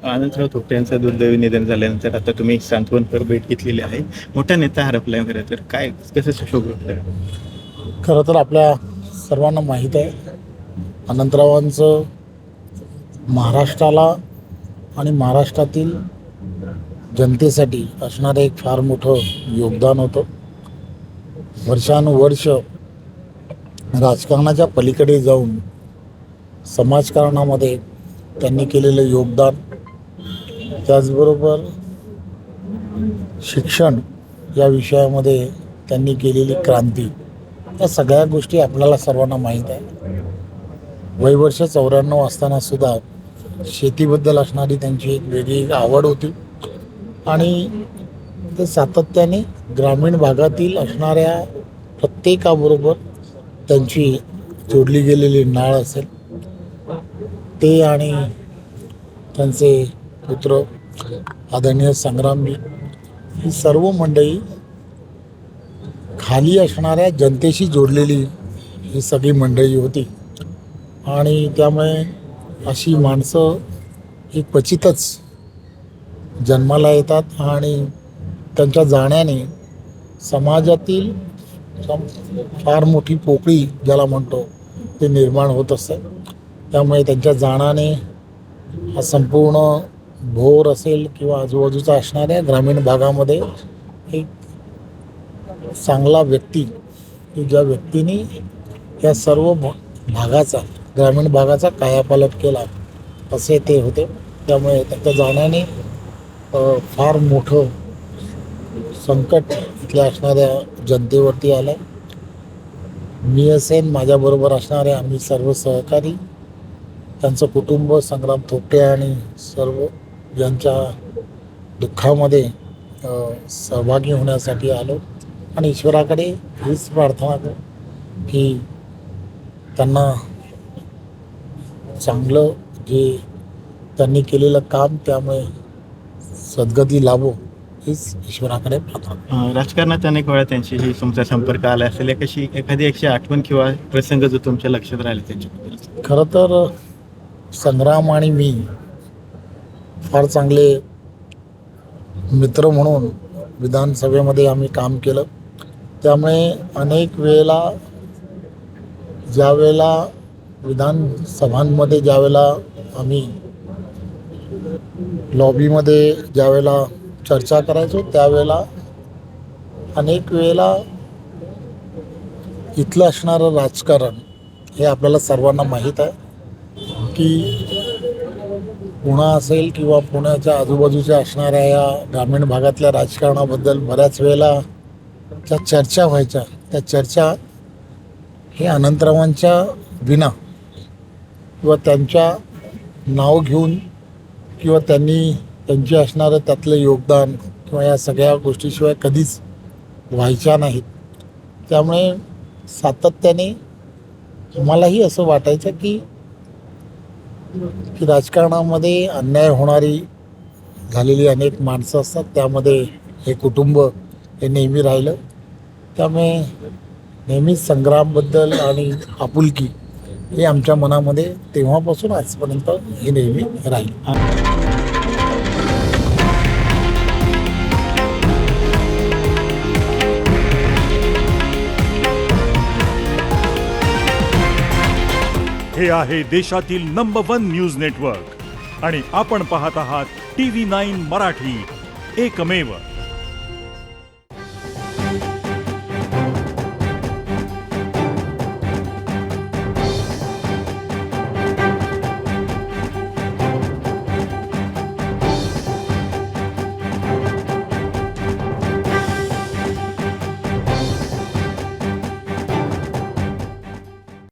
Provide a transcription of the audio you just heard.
आनंदराव थोपटे यांचं दुर्दैवी निधन झाल्यानंतर आता तुम्ही सांत्वनपर भेट घेतलेली आहे. मोठा नेता हरपलाय खरं तर काय कसं शोक वाटतं? खरं तर आपल्या सर्वांना माहीत आहे अनंतरावांचं महाराष्ट्राला आणि महाराष्ट्रातील जनतेसाठी असणारं एक फार मोठं योगदान होतं. वर्षानुवर्ष राजकारणाच्या पलीकडे जाऊन समाजकारणामध्ये त्यांनी केलेलं योगदान, त्याचबरोबर शिक्षण या विषयामध्ये त्यांनी केलेली क्रांती, या सगळ्या गोष्टी आपल्याला सर्वांना माहीत आहे. वयवर्ष 94 असताना सुद्धा शेतीबद्दल असणारी त्यांची एक वेगळी आवड होती आणि ते सातत्याने ग्रामीण भागातील असणाऱ्या प्रत्येकाबरोबर त्यांची जोडली गेलेली नाळ असेल ते आणि त्यांचे पुत्र आदरणीय संग्रामजी, ही सर्व मंडळी खाली असणाऱ्या जनतेशी जोडलेली ही सगळी मंडळी होती आणि त्यामुळे अशी माणसं ही क्वचितच जन्माला येतात आणि त्यांच्या जाण्याने समाजातील फार मोठी पोकळी ज्याला म्हणतो ते निर्माण होत असते. त्यामुळे त्यांच्या जाण्याने हा संपूर्ण भोर असेल किंवा आजूबाजूचा असणाऱ्या ग्रामीण भागामध्ये एक चांगला व्यक्ती की ज्या व्यक्तीने या सर्व भागाचा ग्रामीण भागाचा कायापालट केला असे ते होते. त्यामुळे त्यांच्या जाण्याने फार मोठं संकट इथल्या असणाऱ्या जनतेवरती आलं. मी असेन, माझ्याबरोबर असणारे आम्ही सर्व सहकारी, त्यांचं कुटुंब, संग्राम थोपटे आणि सर्व यांच्या दुःखामध्ये सहभागी होण्यासाठी आलो आणि ईश्वराकडे हीच प्रार्थना करू की त्यांना चांगलं जे त्यांनी केलेलं काम त्यामुळे सद्गती लाभो हीच ईश्वराकडे प्रार्थना. राजकारणात अनेक वेळा त्यांच्याशी तुमचा संपर्क आला असेल, एखादी अशी आठवण किंवा प्रसंग जो तुमच्या लक्षात राहिले त्यांच्याबद्दल? खरं तर संग्राम आणि मी फार चांगले मित्र म्हणून विधानसभेमध्ये आम्ही काम केलं. त्यामुळे अनेक वेळेला ज्यावेळेला विधानसभांमध्ये ज्यावेळेला आम्ही लॉबीमध्ये ज्यावेळेला चर्चा करायचो त्यावेळेला अनेक वेळेला इथलं असणारं राजकारण हे आपल्याला सर्वांना माहीत आहे की पुणे असेल किंवा पुण्याच्या आजूबाजूच्या असणाऱ्या या ग्रामीण भागातल्या राजकारणाबद्दल बऱ्याच वेळेला ज्या चर्चा व्हायच्या त्या चर्चा हे अनंतरावांच्या विना किंवा त्यांच्या नाव घेऊन किंवा त्यांची असणारं त्यातलं योगदान किंवा या सगळ्या गोष्टीशिवाय कधीच व्हायच्या नाहीत. त्यामुळे सातत्याने मलाही असं वाटायचं की राजकारणामध्ये अन्याय होणारी झालेली अनेक माणसं असतात, त्यामध्ये हे कुटुंब हे नेहमी राहिलं. त्यामुळे नेहमीच संग्रामबद्दल आणि आपुलकी हे आमच्या मनामध्ये तेव्हापासून आजपर्यंत हे नेहमी राहील. हे आहे देशातील नंबर 1 न्यूज नेटवर्क आणि आपण पाहत आहात TV9 मराठी, एकमेव.